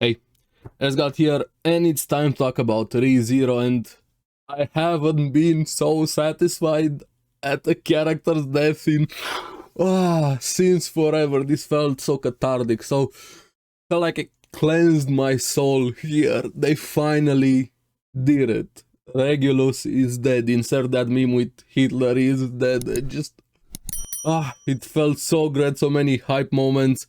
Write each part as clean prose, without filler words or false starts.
Hey, let's got here, and it's time to talk about ReZero, and I haven't been so satisfied at the character's death in since forever. This felt so cathartic, so felt like it cleansed my soul here. They finally did it. Regulus is dead. Insert that meme with Hitler is dead. It felt so great, so many hype moments.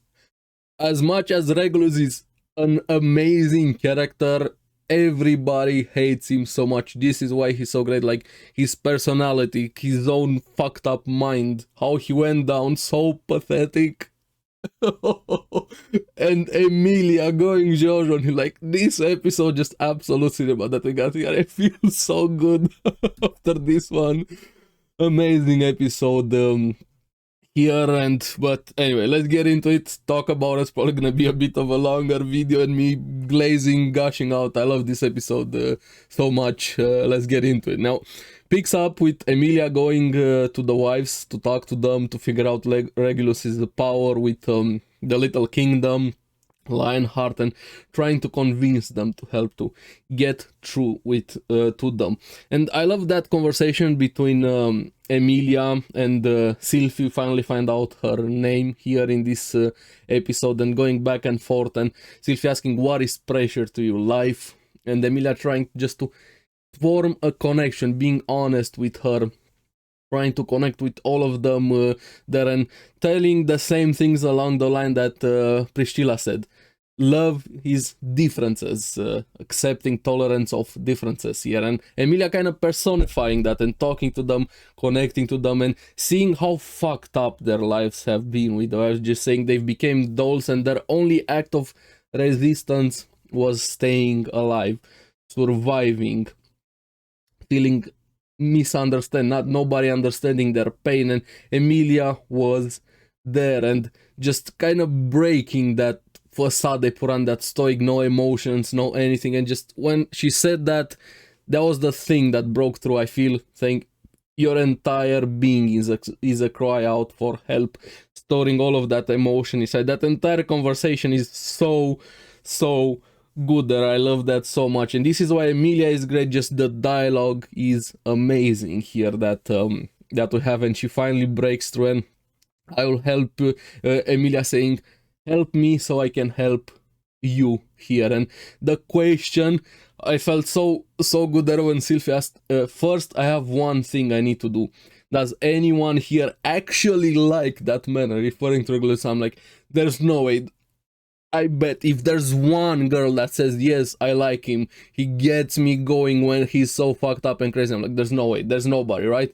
As much as Regulus is an amazing character, everybody hates him so much. This is why he's so great. Like, his personality, his own fucked up mind, how he went down, so pathetic. And Emilia going Jojo, and like, this episode just absolute cinema that we got here. I feel so good after this one. Amazing episode. Here, but anyway, let's get into it. Talk about it's probably gonna be a bit of a longer video and me glazing, gushing out. I love this episode so much. Let's get into it now. Picks up with Emilia going to the wives to talk to them to figure out Regulus's power with the little kingdom, Reinhard, and trying to convince them to help to get through with to them. And I love that conversation between Emilia and Sylvie. Finally find out her name here in this episode, and going back and forth, and Sylvie asking what is pressure to you, life, and Emilia trying just to form a connection, being honest with her, trying to connect with all of them there, and telling the same things along the line that Priscilla said. Love is differences, accepting tolerance of differences here, and Emilia kind of personifying that and talking to them, connecting to them, and seeing how fucked up their lives have been with them. I was just saying they've become dolls, and their only act of resistance was staying alive, surviving, feeling misunderstand, not nobody understanding their pain, and Emilia was there and just kind of breaking that facade they put on, that stoic, no emotions, no anything. And just when she said that, that was the thing that broke through, I feel, saying your entire being is a cry out for help, storing all of that emotion inside. That entire conversation is so good there. I love that so much, and this is why Emilia is great. Just the dialogue is amazing here that that we have, and she finally breaks through, and I will help Emilia saying, help me so I can help you here. And the question, I felt so good there when Sylvia asked, first I have one thing I need to do. Does anyone here actually like that man? Referring to Regulus, I'm like, there's no way. I bet if there's one girl that says, yes, I like him, he gets me going when he's so fucked up and crazy. I'm like, there's no way, there's nobody, right?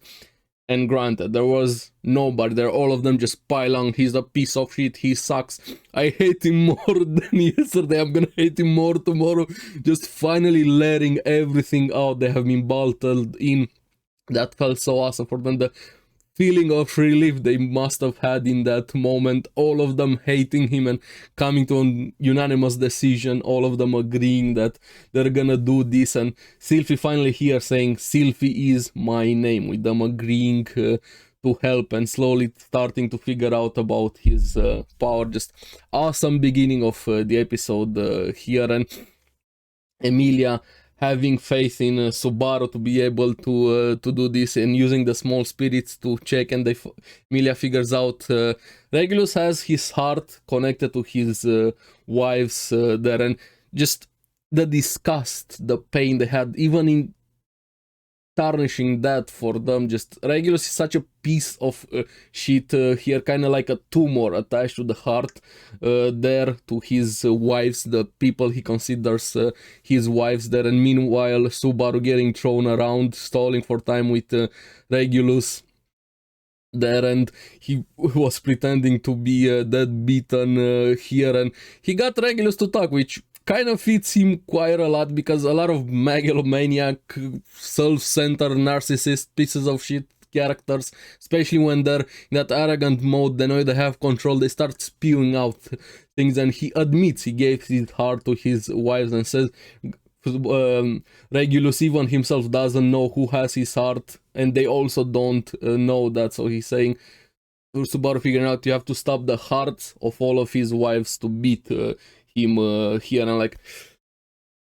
And granted, there was nobody there. All of them just pile on. He's a piece of shit. He sucks. I hate him more than yesterday. I'm gonna hate him more tomorrow. Just finally letting everything out they have been bottled in. That felt so awesome for them. The feeling of relief they must have had in that moment. All of them hating him and coming to an unanimous decision. All of them agreeing that they're gonna do this. And Sylvie finally here saying, Sylvie is my name. With them agreeing to help and slowly starting to figure out about his power. Just awesome beginning of the episode here. And Emilia having faith in Subaru to be able to do this, and using the small spirits to check, and Emilia figures out Regulus has his heart connected to his wives there, and just the disgust, the pain they had, even in tarnishing that for them. Just Regulus is such a piece of shit here, kind of like a tumor attached to the heart there to his wives, the people he considers his wives there. And meanwhile Subaru getting thrown around, stalling for time with Regulus there, and he was pretending to be dead beaten here, and he got Regulus to talk, which kind of fits him quite a lot, because a lot of megalomaniac, self-centered, narcissist pieces of shit characters, especially when they're in that arrogant mode, they know they have control, they start spewing out things. And he admits he gave his heart to his wives, and says Regulus even himself doesn't know who has his heart, and they also don't know that. So he's saying, Subaru figuring out, you have to stop the hearts of all of his wives to beat him here, and like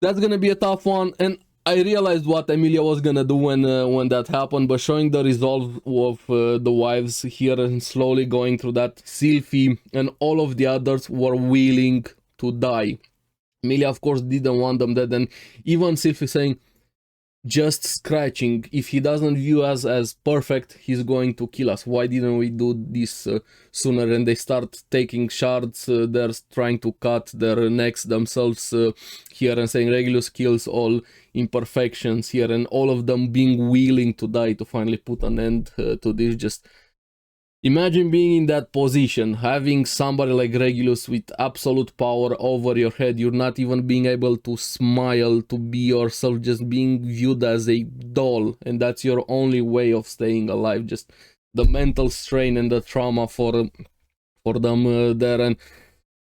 that's gonna be a tough one. And I realized what Emilia was gonna do when that happened, but showing the resolve of the wives here and slowly going through that. Sylphie and all of the others were willing to die. Emilia, of course, didn't want them dead, and even Sylphie saying, just scratching, if he doesn't view us as perfect, he's going to kill us. Why didn't we do this sooner? And they start taking shards, they're trying to cut their necks themselves here, and saying Regulus kills all imperfections here, and all of them being willing to die to finally put an end to this. Just imagine being in that position, having somebody like Regulus with absolute power over your head. You're not even being able to smile, to be yourself, just being viewed as a doll, and that's your only way of staying alive. Just the mental strain and the trauma for them there. And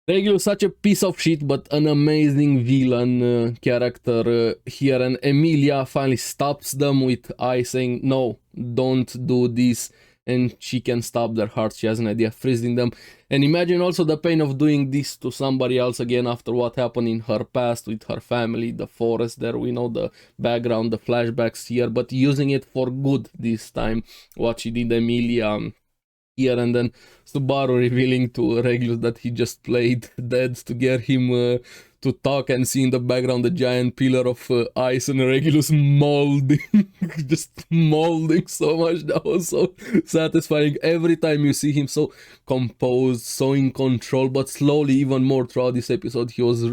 Regulus, such a piece of shit, but an amazing villain character here. And Emilia finally stops them with Eye, saying, no, don't do this. And she can stop their hearts. She has an idea, freezing them. And imagine also the pain of doing this to somebody else again after what happened in her past with her family, the forest there. We know the background, the flashbacks here, but using it for good this time. What she did, Emilia, here, and then Subaru revealing to Regulus that he just played dead to get him to talk, and see in the background the giant pillar of ice, and Regulus molding, just molding so much. That was so satisfying. Every time you see him so composed, so in control, but slowly even more throughout this episode, he was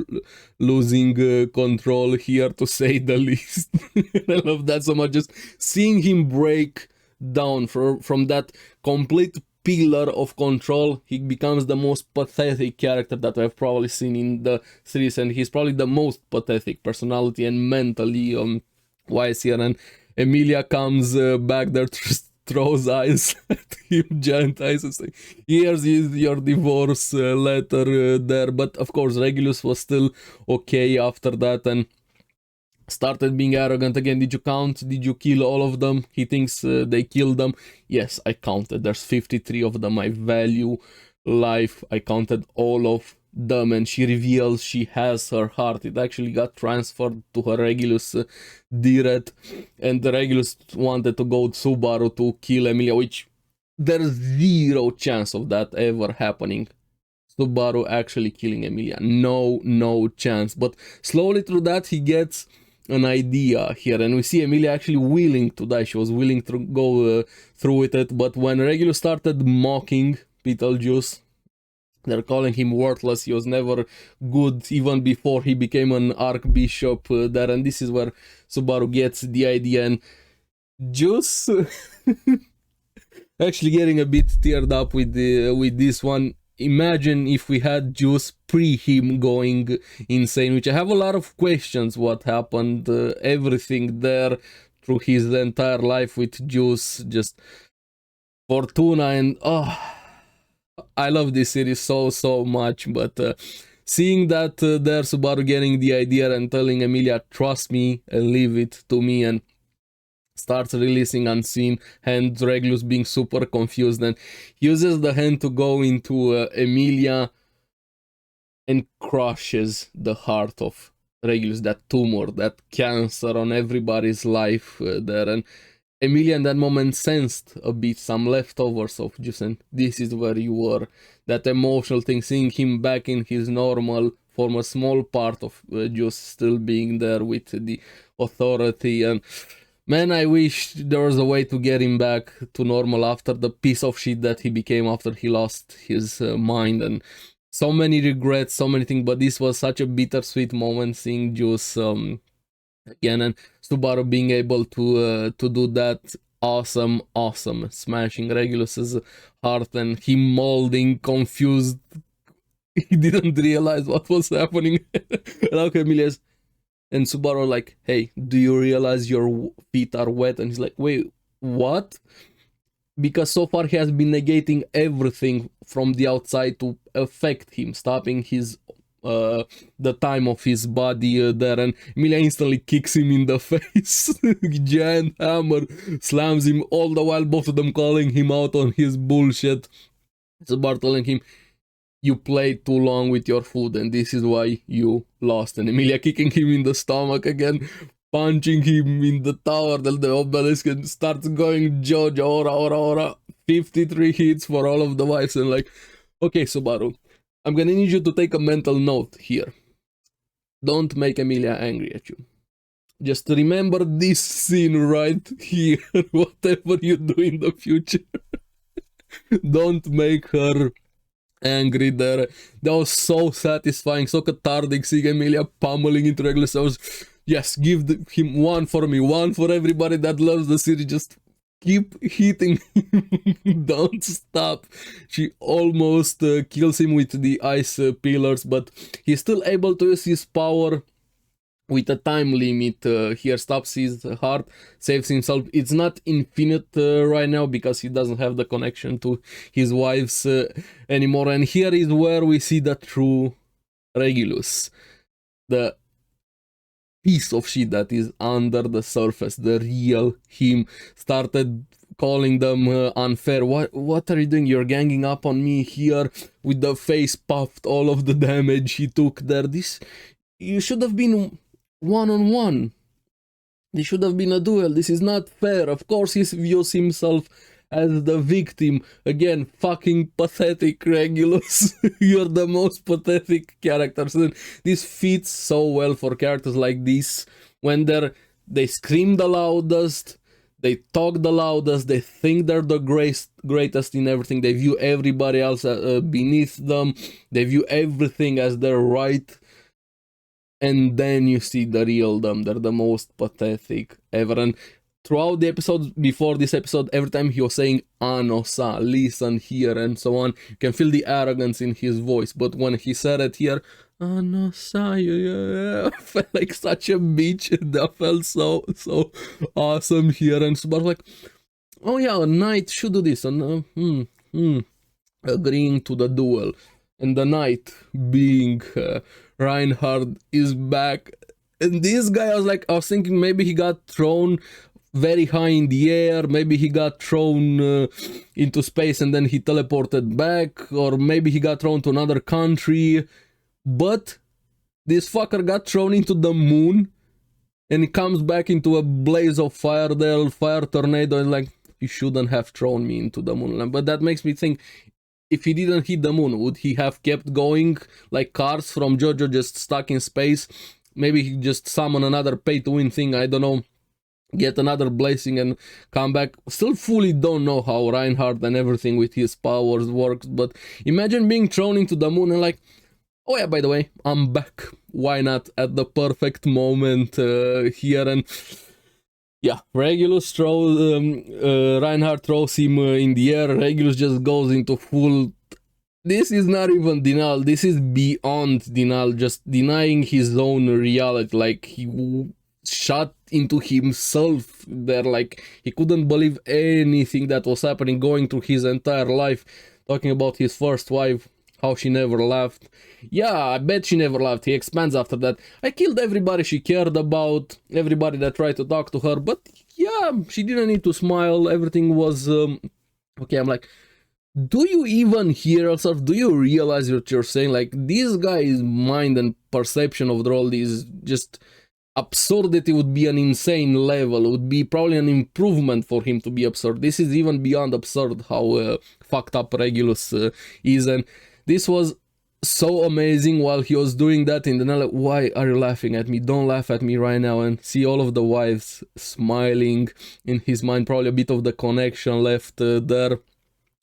losing control here, to say the least. I love that so much, just seeing him break down from that complete pillar of control. He becomes the most pathetic character that I've probably seen in the series, and he's probably the most pathetic personality and mentally wise here. And Emilia comes back there, just throws eyes at him, giant eyes, and saying, here's your divorce letter there. But of course Regulus was still okay after that, and started being arrogant again. Did you count? Did you kill all of them? He thinks they killed them. Yes, I counted. There's 53 of them. I value life. I counted all of them. And she reveals she has her heart. It actually got transferred to her Regulus Diret. And the Regulus wanted to go to Subaru to kill Emilia, which there's zero chance of that ever happening. Subaru actually killing Emilia. No chance. But slowly through that, he gets an idea here, and we see Emilia actually willing to die. She was willing to go through with it, but when Regulus started mocking Beetlejuice, they're calling him worthless, he was never good even before he became an archbishop there, and this is where Subaru gets the idea, and Juice actually getting a bit teared up with this one. Imagine if we had Juice pre him going insane, which I have a lot of questions what happened, everything there through his entire life with Juice, just Fortuna, and I love this series so much, but seeing that there Subaru getting the idea and telling Emilia, trust me and leave it to me, and starts releasing unseen hand, Regulus being super confused, and uses the hand to go into Emilia and crushes the heart of Regulus, that tumor, that cancer on everybody's life there. And Emilia in that moment sensed a bit some leftovers of Juice, and this is where you were. That emotional thing, seeing him back in his normal form, a small part of Juice still being there with the authority. And man, I wish there was a way to get him back to normal after the piece of shit that he became after he lost his mind. And so many regrets, so many things, but this was such a bittersweet moment seeing Juice again, and Subaru being able to do that. Awesome, smashing Regulus's heart, and him molding, confused. He didn't realize what was happening. Like Emilia's, and Subaru like, hey, do you realize your feet are wet? And he's like, wait, what? Because so far he has been negating everything from the outside to affect him, stopping his the time of his body there, and Emilia instantly kicks him in the face. Giant hammer slams him, all the while both of them calling him out on his bullshit. Subaru telling him, you played too long with your food and this is why you lost. And Emilia kicking him in the stomach again, punching him in the tower, then the obelisk and starts going Jojo, ora, ora, ora. 53 hits for all of the wives, and like, okay, Subaru, I'm gonna need you to take a mental note here. Don't make Emilia angry at you. Just remember this scene right here, whatever you do in the future. Don't make her angry there. That was so satisfying, so cathartic, seeing Emilia pummeling into Regulus. I was, yes, give him one for me, one for everybody that loves the series. Just keep hitting him. Don't stop. She almost kills him with the ice pillars, but he's still able to use his power with a time limit. Here stops his heart, saves himself. It's not infinite right now because he doesn't have the connection to his wives anymore. And here is where we see the true Regulus, the piece of shit that is under the surface, the real him. Started calling them unfair. What are you doing? You're ganging up on me here with the face puffed, all of the damage he took there. This, you should have been one-on-one. This should have been a duel. This is not fair. Of course he views himself as the victim. Again, fucking pathetic, Regulus. You're the most pathetic character. So this fits so well for characters like this, when they scream the loudest, they talk the loudest, they think they're the greatest in everything, they view everybody else beneath them, they view everything as their right. And then you see the real them. They're the most pathetic ever. And throughout the episodes before this episode, every time he was saying Anosa, listen here, and so on, you can feel the arrogance in his voice. But when he said it here, Anosa, yeah, I felt like such a bitch. That felt so awesome here. And Subaru like, oh yeah, a knight should do this. And agreeing to the duel. And the knight being Reinhard is back. And this guy, I was thinking maybe he got thrown very high in the air, maybe he got thrown into space and then he teleported back, or maybe he got thrown to another country. But this fucker got thrown into the moon and he comes back into a blaze of fire there, fire tornado, and like, you shouldn't have thrown me into the moon. But that makes me think, if he didn't hit the moon, would he have kept going like Cars from JoJo, just stuck in space? Maybe he just summon another pay-to-win thing, I don't know, get another blessing and come back. Still fully don't know how Reinhard and everything with his powers works, but imagine being thrown into the moon and like, oh yeah, by the way, I'm back. Why not at the perfect moment here? And yeah, Regulus throws, Reinhard throws him in the air. Regulus just goes into full. This is not even denial. This is beyond denial. Just denying his own reality. Like, he shot into himself there. Like, he couldn't believe anything that was happening, going through his entire life, talking about his first wife, how she never laughed. Yeah, I bet she never laughed. He expands after that. I killed everybody she cared about, everybody that tried to talk to her, but yeah, she didn't need to smile. Everything was okay. I'm like, do you even hear yourself? Do you realize what you're saying? Like, this guy's mind and perception of the world is just absurdity. Would be an insane level. It would be probably an improvement for him to be absurd. This is even beyond absurd how fucked up Regulus is. And this was so amazing while he was doing that in the night. Like, why are you laughing at me? Don't laugh at me right now. And see all of the wives smiling in his mind. Probably a bit of the connection left there.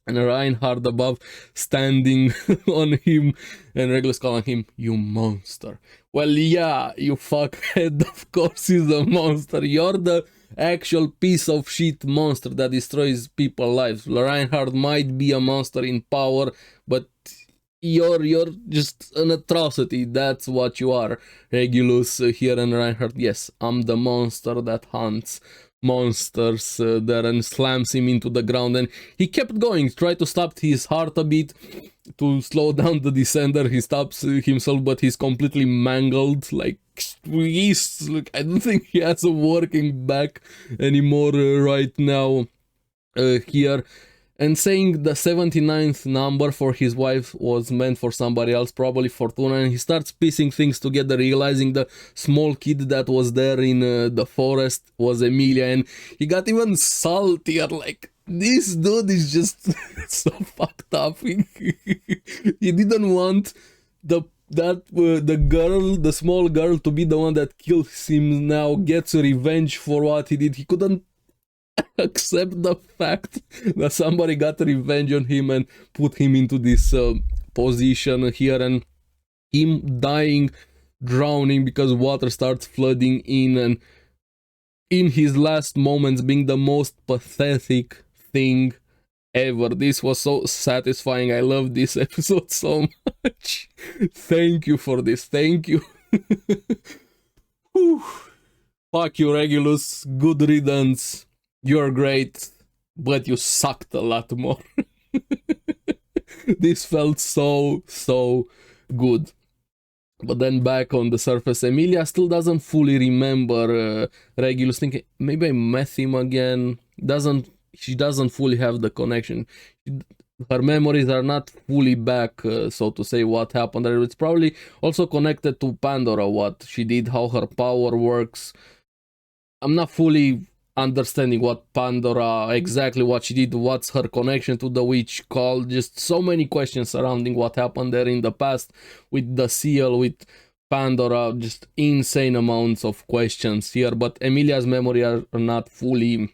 And Reinhard above standing on him, and Regulus calling him, you monster. Well, yeah, you fuckhead, of course he's a monster. You're the actual piece of shit monster that destroys people's lives. Reinhard might be a monster in power, but you're just an atrocity. That's what you are. Regulus here, and Reinhard, yes, I'm the monster that hunts monsters there, and slams him into the ground. And he kept going, tried to stop his heart a bit to slow down the descender. He stops himself, but he's completely mangled. Like, I don't think he has a working back anymore right now here. and saying the 79th number for his wife was meant for somebody else, probably Fortuna, and he starts piecing things together, realizing the small kid that was there in the forest was Emilia, and he got even saltier, like, this dude is just so fucked up. He didn't want the girl, the small girl, to be the one that kills him now, gets revenge for what he did. He couldn't accept the fact that somebody got revenge on him and put him into this position here, and him dying, drowning because water starts flooding in, and in his last moments being the most pathetic thing ever. This was so satisfying. I love this episode so much. Thank you for this. Thank you. Fuck you, Regulus. Good riddance. You're great, but you sucked a lot more. This felt so good. But then back on the surface, Emilia still doesn't fully remember Regulus, thinking maybe I met him again. She doesn't fully have the connection. Her memories are not fully back, so to say, what happened there. It's probably also connected to Pandora, what she did, how her power works. I'm not fully understanding what Pandora, exactly what she did, what's her connection to the witch call. Just so many questions surrounding what happened there in the past with the seal, with Pandora. Just insane amounts of questions here, but Emilia's memory are not fully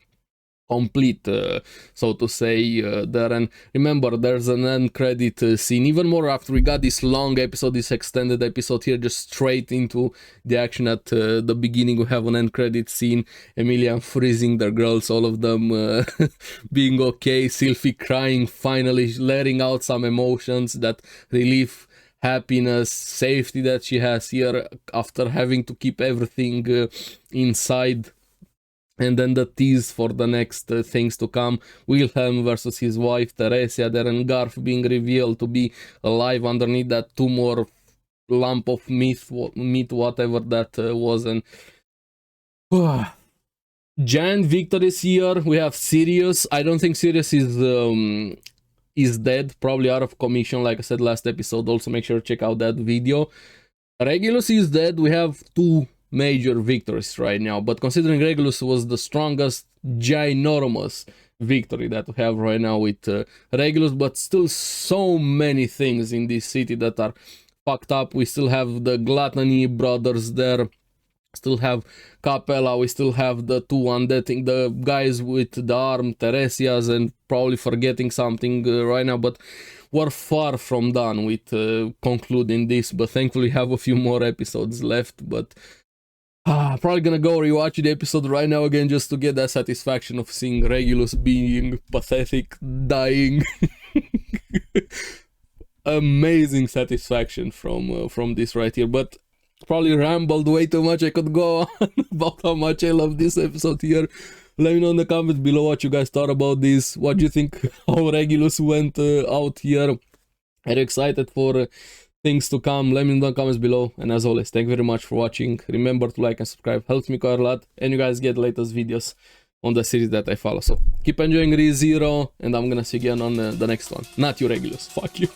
complete, so to say, there. And remember, there's an end credit scene, even more after we got this long episode, this extended episode here, just straight into the action. At the beginning we have an end credit scene, Emilia freezing their girls, all of them being okay, Sylphie crying, finally letting out some emotions, that relief, happiness, safety that she has here after having to keep everything inside. And then the tease for the next things to come, Wilhelm versus his wife Theresia there, and Garth being revealed to be alive underneath that tumor lump of meat, whatever that was. And giant victories here. We have Sirius. I don't think Sirius is dead, probably out of commission, like I said last episode. Also make sure to check out that video. Regulus is dead. We have two major victories right now, but considering Regulus was the strongest, ginormous victory that we have right now with Regulus, but still so many things in this city that are fucked up. We still have the Gluttony brothers there, still have Capella, we still have the two undead thing, the guys with the arm, Theresias, and probably forgetting something right now, but we're far from done with concluding this. But thankfully we have a few more episodes left. But probably gonna go rewatch the episode right now again, just to get that satisfaction of seeing Regulus being pathetic, dying. Amazing satisfaction from this right here. But probably rambled way too much. I could go on about how much I love this episode here. Let me know in the comments below what you guys thought about this. What do you think how Regulus went out here? Are you excited for things to come? Let me know in the comments below. And as always, thank you very much for watching. Remember to like and subscribe, helps me quite a lot, and you guys get latest videos on the series that I follow. So keep enjoying ReZero, and I'm gonna see you again on the next one. Not you, Regulus, fuck you.